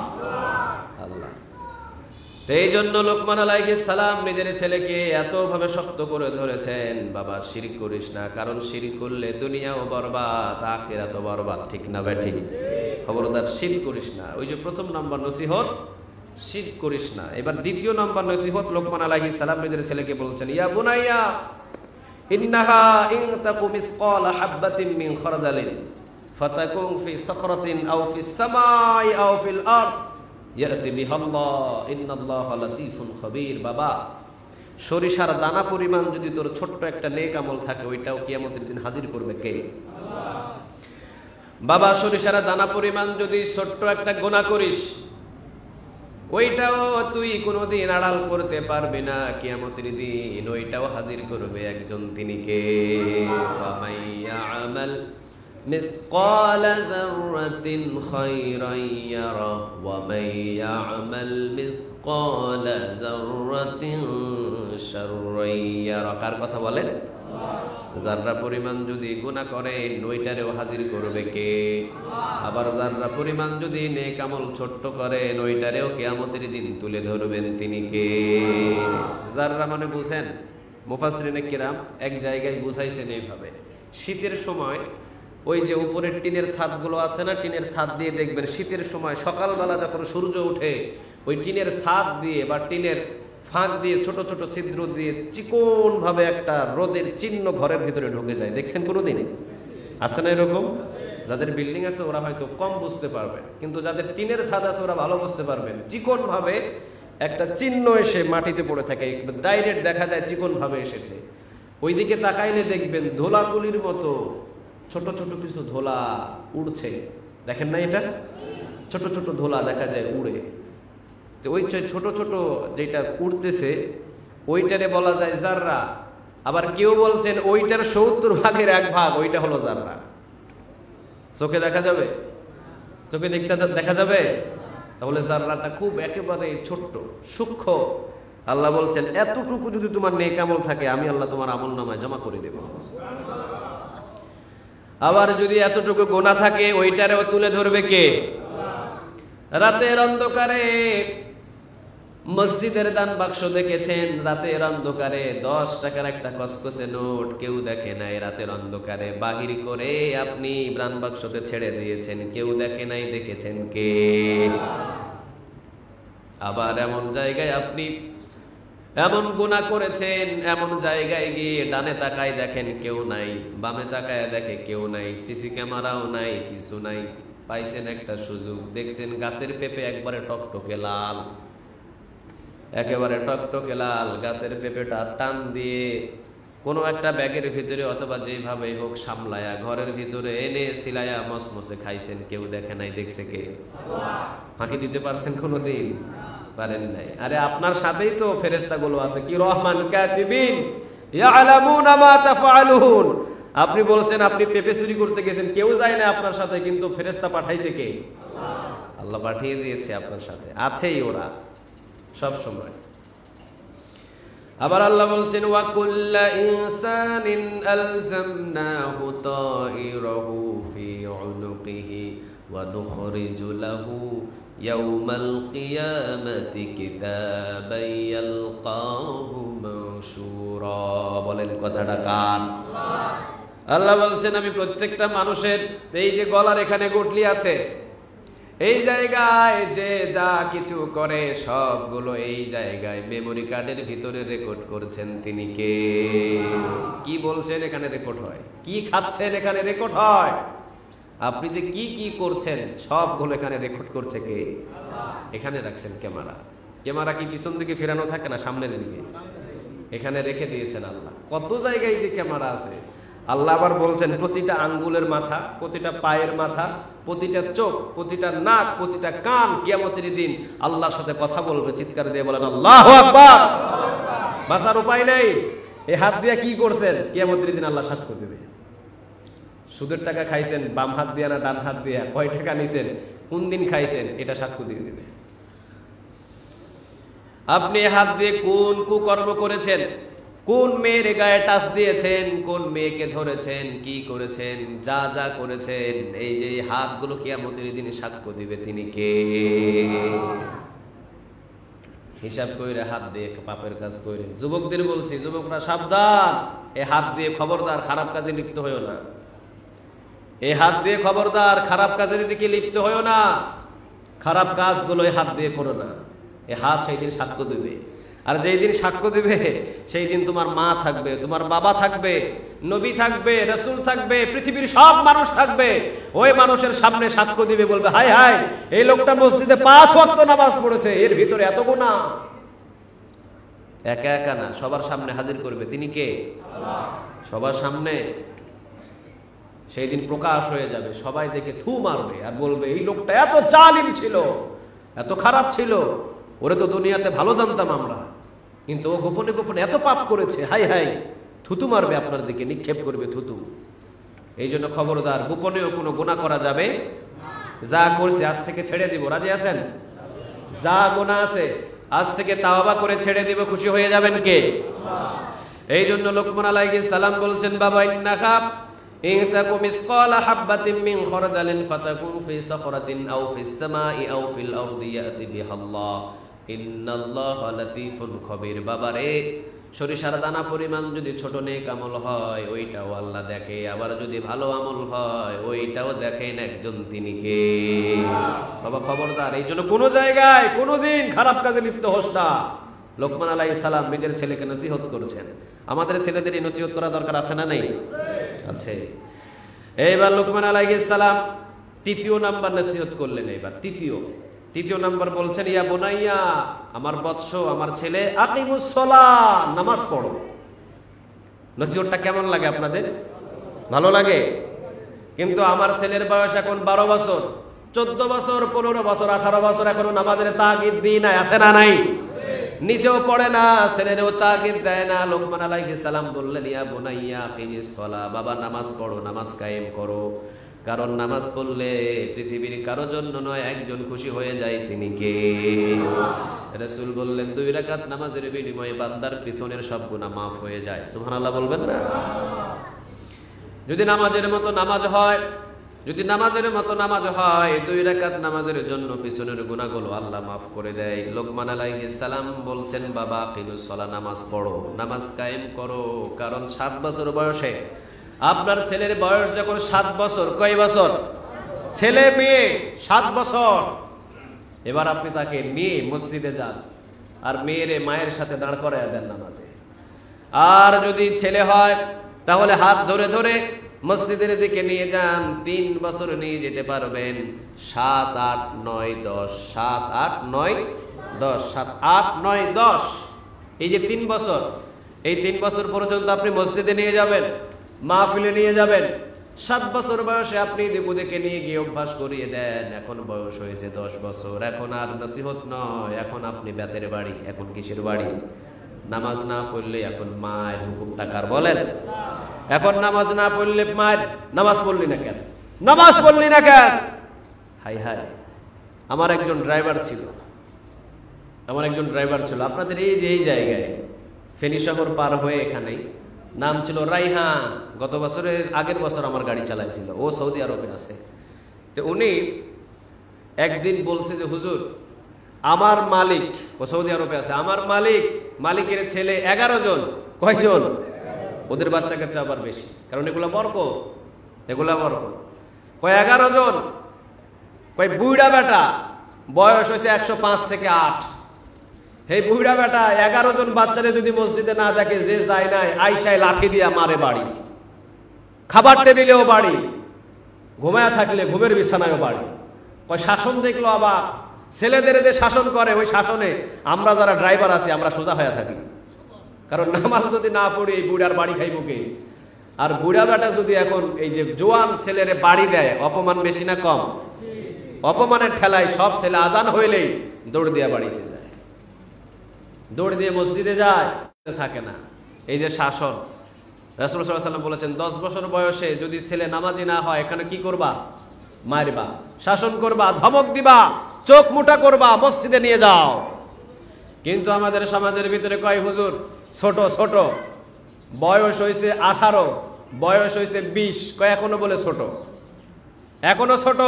আল্লাহ। এই জন্য লোকমান আলাইহিস সালাম নিজের ছেলেকে এত ভাবে শক্ত করে ধরেছেন, বাবা শিরক করিস না, কারণ শিরক করলে দুনিয়াও বরবাদ আখিরাতও বরবাদ, ঠিক না বেঠিক? খবরদার শিরক করিস না। ওই যে প্রথম নাম্বার নসিহত, শিরক করিস না। এবার দ্বিতীয় নাম্বার নসিহত লোকমান আলাইহিস সালাম নিজের ছেলেকে বলছেন, ইয়া বুনাইয়া ইন্নাহা ইন তাকু মিসকালা হাববাতিন মিন খারদালিন ফাতাকুন ফি সাখরাতিন আও ফিস সামাই আও ফিল আরদ ইয়াতি বিহাল্লাহ ইন্নাল্লাহা লাতীফুন খবীর। বাবা, সরিষার দানা পরিমাণ যদি তোর ছোট্ট একটা নেক আমল থাকে, ওইটাও কিয়ামতের দিন হাজির করবে কে? আল্লাহ। বাবা, সরিষার দানা পরিমাণ যদি ছোট্ট একটা গুনাহ করিস, ওইটাও তুই কোনোদিন আড়াল করতে পারবি না, কিয়ামতের দিন ওইটাও হাজির করবে একজন, তিনি কে? ফামাইয়া'মাল মিসকালা যাররাতিন খায়রান ইয়ারা ওয়া মাইয়া'মাল মিসকালা যাররাতিন শাররান ইয়ারা। কার কথা বলেন? যাররা পরিমাণ যদি গুনাহ করে ওইটারেও হাজির করবে কে? আবার যাররা পরিমাণ যদি নেক আমল ছোট্ট করে ওইটারেও কিয়ামতের দিন তুলে ধরবেন, তিনি কে? যাররা মানে বুঝেন, মুফাসসিরিনে কিরাম এক জায়গায় বুঝাইছেন এইভাবে, শীতের সময় ওই যে উপরের টিনের ছাদগুলো আছে না, টিনের ছাদ দিয়ে দেখবেন শীতের সময় সকালবেলা যখন সূর্য ওঠে ওই টিনের ছাদ দিয়ে বা টিনের ফাঁক দিয়ে ছোট ছোট ছিদ্র দিয়ে চিকন ভাবে একটা রোদের চিহ্ন ঘরের ভিতরে ঢুকে যায়। দেখছেন কোনোদিন? আছে না এরকম? যাদের বিল্ডিং আছে ওরা হয়তো কম বুঝতে পারবেন, কিন্তু যাদের টিনের ছাদ আছে ওরা ভালো বুঝতে পারবেন। চিকন ভাবে একটা চিহ্ন এসে মাটিতে পড়ে থাকে, ডাইরেক্ট দেখা যায় চিকন ভাবে এসেছে। ওইদিকে তাকাইলে দেখবেন ধোলাকুলির মতো ছোট ছোট কিছু ধোলা উড়ছে, দেখেন না? এটা ছোট ছোট ধোলা দেখা যায় উড়ে। তো ওই ছোট ছোট যেটা উড়তেছে ওইটারে বলা যায় জাররা। আবার কেউ বলছেন ওইটার 70 ভাগের 1 ভাগ ওইটা হলো জাররা। চোখে দেখা যাবে? চোখে দেখতে দেখা যাবে? তাহলে জাররাটা খুব একেবারে ছোট্ট সূক্ষ্ম। আল্লাহ বলছেন এতটুকু যদি তোমার নেক আমল থাকে আমি আল্লাহ তোমার আমলনামায় জমা করে দেব। আবার যদি এতটুকু গোনা থাকে ওইটারেও তুলে ধরবে কে? রাতের অন্ধকারে মসজিদের দান বাক্স দেখেছেন, রাতের অন্ধকারে 10 টাকার একটা কসকসে নোট কেউ দেখে নাই, রাতের অন্ধকারে বাহির করে আপনি দান বাক্সতে ছেড়ে দিয়েছেন, কেউ দেখে নাই, দেখেছেন কে? আবার এমন জায়গায় আপনি এমন গুনাহ করেছেন, এমন জায়গায় গিয়ে ডানে তাকায় দেখেন কেউ নাই, বামে তাকায় দেখে কেউ নাই, সিসি ক্যামেরাও নাই, কিছু নাই, পাইছেন একটা সুযোগ, দেখছেন গাছের পেঁপে একবারে টকটকে লাল, একেবারে টকটকে লাল গাছের পেঁপেটা টান দিয়ে কোনো একটা ব্যাগের ভিতরে অথবা যেভাবে হোক সামলায়া ঘরের ভিতরে এনে সিলায়া মসমসে খাইছেন, কেউ দেখে নাই, দেখছে কে? ফাঁকি দিতে পারছেন কোনোদিন? পারেন নাই। আরে আপনার সাথেই তো ফেরেশতাগুলো আছে, কি রহমান কাতিবিন ইয়ালামুনা মা তাফআলুন। আপনি বলছেন আপনি পেঁপে চুরি করতে গেছেন, কেউ যায় না আপনার সাথে, কিন্তু ফেরেশতা পাঠাইছে কে? আল্লাহ পাঠিয়ে দিয়েছে আপনার সাথে, আছেই ওরা সব সময়। আবার আল্লাহ বলছেন ওয়া কুল্লা ইনসানিন আলজামনাহু তাইরাহু ফি উনুকিহি ওয়া নুখরিজু লাহু ইয়াউমাল কিয়ামাতি কিতাবান ইয়ালকাহু মানশুরা। বলেন কথাটা কার? আল্লাহ বলছেন আমি প্রত্যেকটা মানুষের এই যে গলার এখানে গুটলি আছে, এই জায়গায় যে যা কিছু করে সবগুলো এই জায়গায় মেমোরি কার্ডের ভিতরে রেকর্ড করছেন তিনি কে? কি বলছেন এখানে রেকর্ড হয়, কি খাচ্ছেন এখানে রেকর্ড হয়, আপনি যে কি কি করছেন সবগুলো এখানে রেকর্ড করছে কে? এখানে রাখছেন ক্যামেরা। ক্যামেরা কি পিছন দিকে ফেরানো থাকে না সামনের দিকে? এখানে রেখে দিয়েছেন আল্লাহ। কত জায়গায় যে ক্যামেরা আছে। আল্লাহ আবার বলছেন প্রতিটা আঙ্গুলের মাথা, প্রতিটা পায়ের মাথা, প্রতিটা চোখ, প্রতিটা নাক, প্রতিটা কান কিয়ামতের দিন আল্লাহর সাথে কথা বলবে। চিৎকার দিয়ে বলেন আল্লাহু আকবার। বাঁচার উপায় নেই। এই হাত দিয়ে কি করছেন কিয়ামতের দিন আল্লাহ সাক্ষ্য দেবে। সুদের টাকা খাইছেন বাম হাত দিয়ে না ডান হাত দিয়ে, কয় টাকা নিছেন, কোন দিন খাইছেন, এটা সাক্ষ্য দিয়ে দেবে। আপনি হাত দিয়ে কোন কুকর্ম করেছেন, কোন মেয়ের গায়ে টাচ দিয়েছেন, কোন মেয়েকে ধরেছেন, কি করেছেন, যা যা করেছেন, এই যে হাতগুলো কিয়ামতের দিনে সাক্ষ্য দিবে তিনি কে? হিসাব কইরা হাত দিয়ে পাপের কাজ কইরে। যুবকদের বলছি, যুবকরা সাবধান, এই হাত দিয়ে খবরদার খারাপ কাজে লিপ্ত হইও না। এই হাত দিয়ে খবরদার খারাপ কাজের দিকে লিপ্ত হইও না। খারাপ কাজগুলো এই হাত দিয়ে করো না। এই হাত সেই দিন সাক্ষ্য দিবে। আর যেই দিন সাক্ষ্য দিবে সেই দিন তোমার মা থাকবে, তোমার বাবা থাকবে, নবী থাকবে, রাসূল থাকবে, পৃথিবীর সব মানুষ থাকবে। ওই মানুষের সামনে সাক্ষ্য দিবে, বলবে হায় হায় এই লোকটা মসজিদে 5 ওয়াক্ত নামাজ পড়েছে, এর ভিতরে এত গুনাহ। একা একা না, সবার সামনে হাজির করবে। তিনি কে? আল্লাহ। সবার সামনে সেই দিন প্রকাশ হয়ে যাবে। সবাই দেখে থু মারবে আর বলবে এই লোকটা এত জালিম ছিল, এত খারাপ ছিল, ওরে তো দুনিয়াতে ভালো জানতাম আমরা, কিন্তু ও গোপনে গোপনে এত পাপ করেছে, হাই হাই। থুতু মারবে আপনার দিকে, নিক্ষেপ করবে থুতু। এই জন্য খবরদার, গোপনেও কোনো গুনাহ করা যাবে। যা করছে আজ থেকে ছেড়ে দিব। রাজি আছেন? যা গুনাহ আছে আজ থেকে তাওবা করে ছেড়ে দিব। খুশি হয়ে যাবেন কে? আল্লাহ। এই জন্য লোকমান আলাইহিস সালাম বলছেন, বাবা ইন্নাকা ইন তাকু মিসকালা হাববাতিন মিন খারদালিন ফাতাকুন ফি সাখরাতিন আও ফিস সামাই আও ফিল আরদি ইয়াতি বিহাল্লাহ ইন্নাল্লাহা লাতীফুন খবীর। বাবারে, সরিষার দানা পরিমাণ যদি ছোট নেক আমল হয় ওইটাও আল্লাহ দেখে, আবার যদি ভালো আমল হয় ওইটাও দেখেন একজন, তিনি কে? বাবা খবরদার, এই জন্য কোনো জায়গায় কোনোদিন খারাপ কাজে লিপ্ত হোস না। লোকমান আলাইহিস সালাম নিজের ছেলেকে নসিহত করেছেন। আমাদের ছেলেদেরই নসিহত করা দরকার আছে না নেই? আছে। এইবার লোকমান আলাইহিস সালাম তৃতীয় নাম্বার নসিহত করলেন। এইবার তৃতীয় নাম্বার বলছেন, ইয়া বুনাইয়া, আমার বৎস, আমার ছেলে, আকিমুস সালাহ, নামাজ পড়ো। নসিহতটা কেমন লাগে আপনাদের? ভালো লাগে? কিন্তু আমার ছেলের বয়স এখন 12 বছর, 14 বছর, 15 বছর, 18 বছর, এখনো নামাজের তাগিদ দিই না। আছে না নাই? নিজেও পড়ে না, ছেলেরও তাগিদ দেয় না। লোকমান আলাইহিস সালাম বললেন, ইয়া বুনাইয়া আকিমিস সালাহ, বাবা নামাজ পড়ো, নামাজ কায়েম করো। কারণ নামাজ পড়লে পৃথিবীর কারো জন্য নয়, একজন খুশি হয়ে যায়, তিনি কে? রাসূল বললেন 2 রাকাত নামাজের বিনিময়ে বান্দার পিছনের সব গুনাহ মাফ হয়ে যায়। সুবহানাল্লাহ বলবেন না? যদি নামাজের মতো নামাজ হয়, যদি নামাজের মতো নামাজ হয়, 2 রাকাত নামাজের জন্য পিছনের গুনাহগুলো আল্লাহ মাফ করে দেয়। লোকমান আলাইহিস সালাম বলছেন, বাবা আকিমুস সালাহ, নামাজ পড়ো, নামাজ কায়েম করো। কারণ 7 বছর বয়সে, আপনার ছেলের বয়স যখন 7 বছর, কয় বছর? ছেলে মেয়ে 7 বছর। এবার আপনি তাকে নিয়ে মসজিদে যান আর মেয়েরে মায়ের সাথে দাঁড় করায় দেন নামাজে। আর যদি ছেলে হয় তাহলে হাত ধরে ধরে মসজিদের দিকে নিয়ে যান। 3 বছর নিয়ে যেতে পারবেন। 7, 8, 9, 10, 7, 8, 9, 10, 7, 8, 9, 10, এই যে 3 বছর, এই 3 বছর পর্যন্ত আপনি মসজিদে নিয়ে যাবেন, মাহফিলে নিয়ে যাবেন। 7 বছর বয়সে আপনি দেখে নিয়ে গিয়ে অভ্যাস করিয়ে দেন। এখন বয়স হয়েছে 10 বছর, এখন আর নসিহত নয়, এখন আপনি বেতের বাড়ি। এখন কিসের বাড়ি? নামাজ না পড়লে এখন মায়ের হুকুম টাকার। বলেন, এখন নামাজ না পড়লে মায়ের, নামাজ পড়লি না কেন, নামাজ পড়লি না কেন? High high. আমার একজন ড্রাইভার ছিল, আপনাদের এই যে এই জায়গায় ফেনী শহর পার হয়ে এখানেই, নাম ছিল রাইহান। গত বছরের আগের বছর আমার গাড়ি চালাইছিল, ও সৌদি আরবে আছে। তো উনি একদিন বলছে যে হুজুর আমার মালিক, ও সৌদি আরবে আছে, আমার মালিকের ছেলে 11 জন। কয়জন? ওদের বাচ্চা কাচ্চা আবার বেশি, কারণ এগুলা বরকত, এগুলা বরকত। কয় 11 জন। কয় বুইড়া বেটা, বয়স হয়েছে 105 থেকে 8। এই বুইড়া বেটা 11 জন বাচ্চারে যদি মসজিদে না দেখে, যে যায় নাই আইসায় লাঠি দিয়া মারে বাড়ি, খাবার টেবিলেও বাড়ি, ঘুমায়া থাকলে ঘুমের বিছানায়ও বাড়ি। কয় শাসন দেখলো আবার, ছেলেদের যে শাসন করে ওই শাসনে আমরা যারা ড্রাইভার আছি আমরা সোজা হয়ে থাকি। কারণ নামাজ যদি না পড়ি এই বুড়ার বাড়ি খাইব কে? আর বুড়া বেটা যদি এখন এই যে জোয়ান ছেলেরে বাড়ি দেয়, অপমান বেশি না কম? অপমানের ঠেলায় সব ছেলে আজান হইলেই দৌড় দিয়ে বাড়িতে যায়, দৌড় দিয়ে মসজিদে যায়, থাকে না। এই যে শাসন, রাসূল সাল্লাল্লাহু আলাইহি ওয়াসাল্লাম বলেছেন 10 বছর বয়সে যদি ছেলে নামাজি না হয়, এখানে কি করবা? মারবা, শাসন করবা, ধমক দিবা, চোখ মুঠা করবা, মসজিদে নিয়ে যাও। কিন্তু আমাদের সমাজের ভিতরে কয় হুজুর ছোট ছোট, বয়স হয়েছে 18, বয়স হয়েছে 20, কয় এখনো বলে ছোট, এখনো ছোট।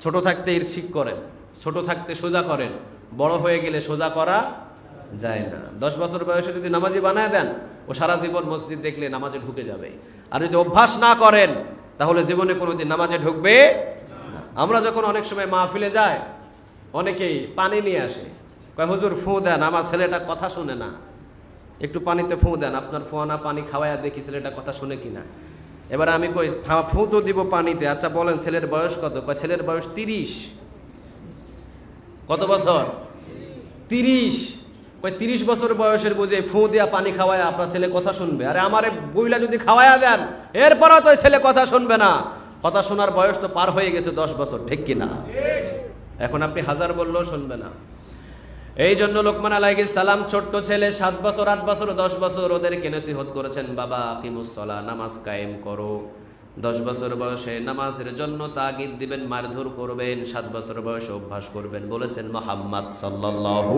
ছোট থাকতে ঈর্ষিক করেন, ছোট থাকতে সোজা করেন, বড় হয়ে গেলে সোজা করা যায় না। 10 বছর বয়সে যদি নামাজি বানায় দেন, ও সারা জীবন মসজিদ দেখলে নামাজে ঢুকে যাবে। আর যদি অভ্যাস না করেন, তাহলে জীবনে কোনোদিন নামাজে ঢুকবে না। আমরা যখন অনেক সময় মাহফিলে যাই, অনেকেই পানি নিয়ে আসে, কয় হুজুর ফু দেন, আমার ছেলেটা কথা শুনে না, একটু পানিতে ফু দেন, আপনার ফোয়ানা পানি খাওয়াইয়া দেখি ছেলেটা কথা শুনে কিনা। এবার আমি কই ফু তো দিব পানিতে, আচ্ছা বলেন ছেলের বয়স কত? কয় ছেলের বয়স 30। কত বছর? 30। কয় 30 বছর বয়সের বুঝে ফু দিয়া পানি খাওয়ায় আপনার ছেলে কথা শুনবে? আরে আমারে বইলা যদি খাওয়াইয়া দেন, এরপরও তো ছেলে কথা শুনবে না। কথা শোনার বয়স তো পার হয়ে গেছে 10 বছর, ঠিক কিনা? এখন আপনি 1000 বললেও শুনবে না। এই জন্য লোকমান আলাইহিস সালাম ছোট্ট ছেলে 7 বছর, 8 বছর, 10 বছর ওদেরকে নসিহত করেছেন, বাবা আকিমুস সালাহ, নামাজ কায়েম করো। 10 বছর বয়সে নামাজের জন্য তাগিদ দিবেন, মারধর করবেন, 7 বছর বয়সে অভ্যাস করবেন, বলেছেন মুহাম্মদ সাল্লাল্লাহু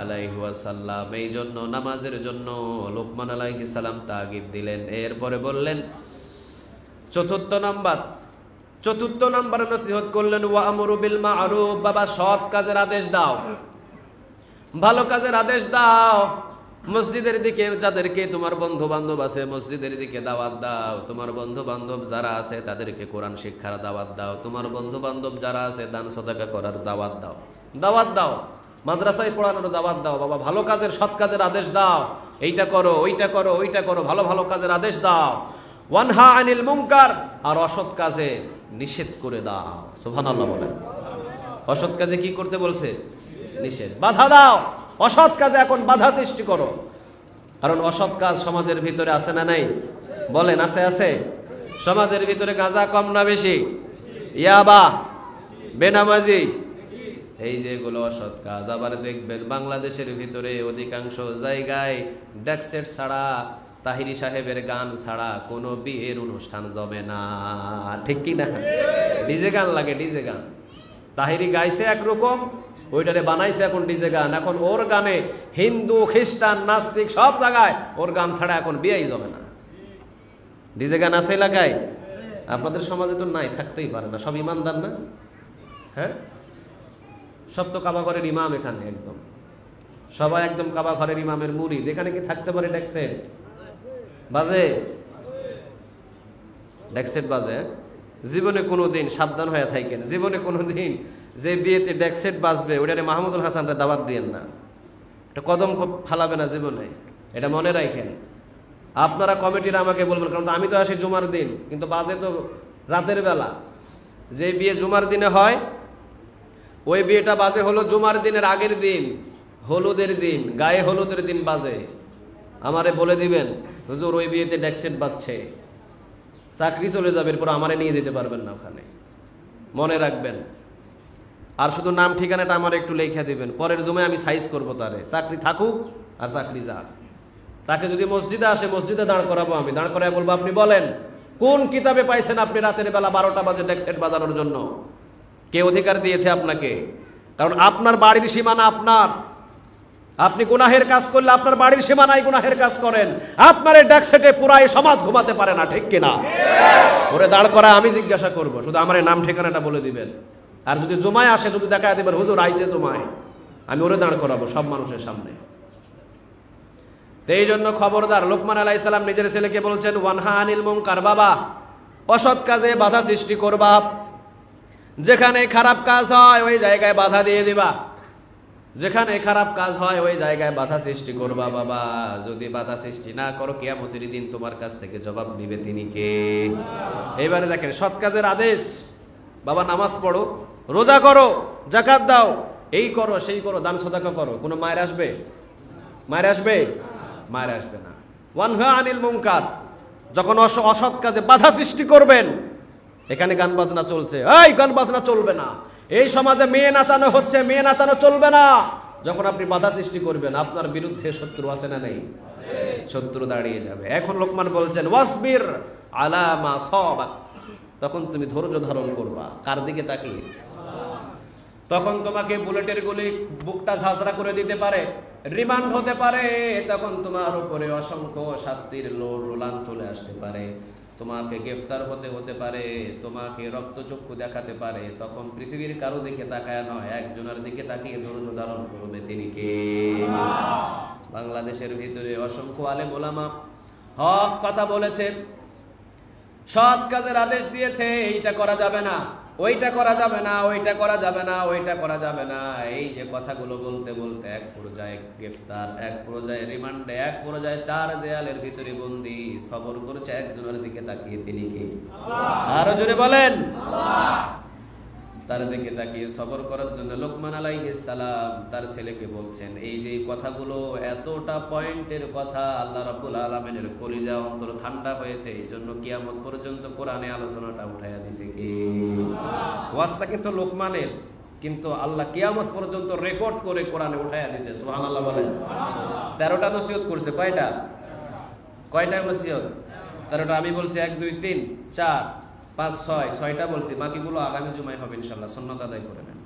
আলাইহি ওয়াসাল্লাম। এই জন্য নামাজের জন্য লোকমান আলাইহিস সালাম তাগিদ দিলেন। এরপরে বললেন চতুর্থ নাম্বার নসিহত করলেন, ওয়া আমরু বিল মা'রুফ, বাবা সৎ কাজের আদেশ দাও, ভালো কাজের আদেশ দাও। মসজিদের দিকে যাদেরকে তোমার বন্ধু বান্ধব আছে মসজিদের দিকে দাওয়াত দাও। তোমার বন্ধু বান্ধব যারা আছে তাদেরকে কোরআন শিক্ষার দাওয়াত দাও। তোমার বন্ধু বান্ধব যারা আছে দান সদকা করার দাওয়াত দাও, দাওয়াত দাও। মাদ্রাসায় পড়ানোর দাওয়াত দাও। বাবা ভালো কাজের, সৎ কাজের আদেশ দাও, এইটা করো, ওইটা করো, ওইটা করো, ভালো ভালো কাজের আদেশ দাও। ওয়ানহা আনিল মুনকার, আর অসৎ কাজে নিষেধ করে দাও। সুবহানাল্লাহ বলেন। অসৎ কাজে কি করতে বলছে? নিষেধ, বাধা দাও। অসৎ কাজে এখন বাধা সৃষ্টি করো, কারণ অসৎ কাজ সমাজের ভিতরে আছে না নাই? বলেন আছে, আছে। সমাজের ভিতরে গাঁজা কম না বেশি? ইয়াবা, বেনামাজি, এই যে এগুলো অসৎ কাজ। আবার দেখবেন বাংলাদেশের ভিতরে অধিকাংশ জায়গায় ডেকসেট ছাড়া, তাহিরি সাহেবের গান ছাড়া কোনো বিয়ের অনুষ্ঠান জমে না, ঠিক কি না? ডিজে গান লাগে, ডিজে গান। তাহিরি গাইছে একরকম, ওইটারে বানাইছে এখন ডিজে গান। এখন ওর গানে হিন্দু, খ্রিস্টান, নাস্তিক সব জায়গায় ওর গান ছাড়া এখন বিয়েই জমে না। ডিজে গান আছে এলাকায়? আপনাদের সমাজে তো নাই, থাকতেই পারে না। সব ইমানদার না? হ্যাঁ, সব তো কাবা ঘরের ইমাম এখানে, একদম সবাই একদম কাবা ঘরের ইমামের মুরিদ। এখানে কি থাকতে পারে ডেকসেট বাজে? ডেকসেট বাজে? জীবনে কোনোদিন সাবধান হয়ে থাকেন, জীবনে কোনোদিন যে বিয়েতে ডেকসেট বাজবে ওইটারে মাহমুদুল হাসানরা দাওয়াত দিয়েন না, এটা কদম ফালাবে না জীবনে, এটা মনে রাখেন। আপনারা কমিটিরা আমাকে বলবেন, কারণ আমি তো আসি জুমার দিন, কিন্তু বাজে তো রাতের বেলা। যে বিয়ে জুমার দিনে হয় ওই বিয়েটা বাজে হলো জুমার দিনের আগের দিন, হলুদের দিন, গায়ে হলুদের দিন বাজে। আমারে বলে দিবেন হুজুর ওই বিয়েতে ডেকসেট বাজছে, চাকরি চলে যাবে, এরপর আমারে নিয়ে যেতে পারবেন না ওখানে, মনে রাখবেন। আর শুধু নাম ঠিকানাটা আমার একটু লেখা দিবেন, পরের জুমায় আমি সাইজ করবো তারে, চাকরি থাকুক আর চাকরি যাক। তাকে যদি মসজিদে আসে, মসজিদে দাঁড় করাবো, আমি দাঁড় করাই বলবো আপনি বলেন কোন কিতাবে পাইছেন আপনি রাতের বেলা 12টা বাজে ডেকসেট বাজানোর জন্য? কে অধিকার দিয়েছে আপনাকে? কারণ আপনার বাড়ির সীমানা আপনার, আপনি গুনাহের কাজ করলে আপনার বাড়ির সীমানায় গুনাহের কাজ করেন, আপনার এই ডেকসেটে পুরাই সমাজ ঘুমাতে পারে না, ঠিক কিনা? ওরে দাঁড় করা আমি জিজ্ঞাসা করব, শুধু আমার নাম ঠিকানাটা বলে দিবেন। আর যদি জমায় আসে যদি দেখা দিবেন হুজুর আইছে জমায়, আমি ওরে দাঁড় করাবো সব মানুষের সামনে। এই জন্য খবরদার, লোকমান আলাইহিস সালাম নিজের ছেলেকে বলছেন ওয়ানহা আনিল মুনকার, বাবা অসৎ কাজে বাধা সৃষ্টি করবা, যেখানে খারাপ কাজ হয় ওই জায়গায় বাধা দিয়ে দিবা, যেখানে খারাপ কাজ হয় ওই জায়গায় বাধা সৃষ্টি করবা বাবা। যদি বাধা সৃষ্টি না করো কিয়ামতের দিন তোমার কাছ থেকে জবাব নিবে তিনি কে? এইবারে দেখেন সৎ কাজের আদেশ, বাবা নামাজ পড়ো, রোজা করো, যাকাত দাও, এই করো সেই করো, দান সদাকা করো, কোনো মায়ের আসবে? মায়ের আসবে? মায়ের আসবে না। ওয়ানহা আনিল মুনকার, যখন অসৎ কাজে বাধা সৃষ্টি করবেন, এখানে গান বাজনা চলছে, এই গান বাজনা চলবে না, এই সমাজে মেয়ে নাচানো হচ্ছে, মেয়ে নাচানো চলবে না, যখন আপনি বাধা সৃষ্টি করবেন আপনার বিরুদ্ধে শত্রু আছে না নেই? শত্রু দাঁড়িয়ে যাবে। এখন লোকমান বলছেন ওয়াসবির আলা মা সাবাক, তখন তুমি ধৈর্য ধারণ করবা। কার দিকে তাকিয়ে? তখন তোমাকে বুলেটের গুলি বুকটা ঝাঁঝরা করে দিতে পারে, রিমান্ড হতে পারে, তখন তোমার উপরে অসংখ্য শাস্তির রোলান চলে আসতে পারে, তোমাকে গ্রেফতার হতে পারে, তোমাকে রক্তচক্ষু দেখাতে পারে। তখন পৃথিবীর কারো দিকে তাকায় নয়, একজনের দিকে তাকিয়ে ধৈর্য ধারণ করবে, তিনি কে? বাংলাদেশের ভিতরে অসংখ্য আলেম ওলামা হক কথা বলেছে, সৎ কাজের আদেশ দিয়েছে, এইটা করা যাবে না, ওইটা করা যাবে না, ওইটা করা যাবে না, ওইটা করা যাবে না। এই যে কথাগুলো বলতে বলতে এক পর্যায়ে গ্রেফতার, এক পর্যায়ে রিমান্ডে, এক পর্যায়ে চার দেয়ালের ভিতরে বন্দী, সবর করেছে একজনের দিকে তাকিয়ে, তিনি কে? আরো জোরে বলেন। তার দিকে তাকিয়ে সবর করার জন্য লোকমান আলাইহিস সালাম তার ছেলেকে বলছেন। এই যে কথাগুলো এতটা পয়েন্টের কথা, আল্লাহ রাব্বুল আলামিনের কলিজা অন্তর ঠান্ডা হয়েছে, এই জন্য কিয়ামত পর্যন্ত কোরআনে আলোচনাটা উঠাইয়া দিছে কে? ওয়াজটা কিন্তু লোকমানের, কিন্তু আল্লাহ কিয়ামত পর্যন্ত রেকর্ড করে কোরআনে উঠাইয়া দিছে। সুবহানাল্লাহ বলেন। 13টা নসিহত করছে, কয়টা নসিহত? 13টা আমি বলছি 1 2 3 4 5 6, 6টা বলছি, বাকিগুলো আগামী জুমায় হবে ইনশাআল্লাহ। সুন্নাত আদায় করে নেন।